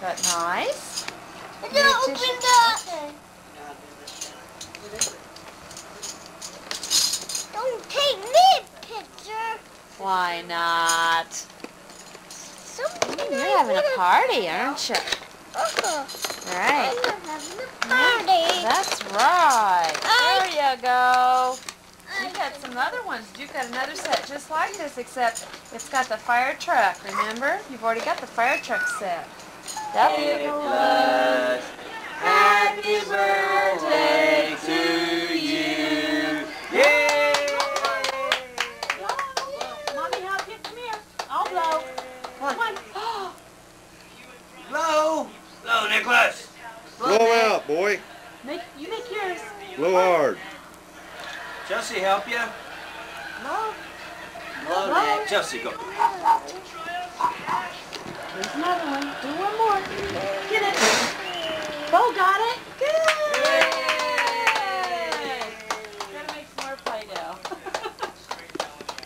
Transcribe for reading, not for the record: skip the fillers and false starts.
That nice? I'm gonna open that. Okay. Don't take me a picture. Why not? Something You're having a party, aren't you? Right. I'm having a party. That's right. There you go. You got some other ones. You've got another set just like this, except it's got the fire truck. Remember? You've already got the fire truck set. Nicholas, happy birthday to you. Yay! Mommy, help you. Come here. I'll blow. Come on. Blow! Blow, Nicholas! Blow out, boy. You make yours. Blow hard. Chelsea, help you? Blow. Blow, Nick. Chelsea, go. There's another one. Do one more. Get it. Bo got it. Good.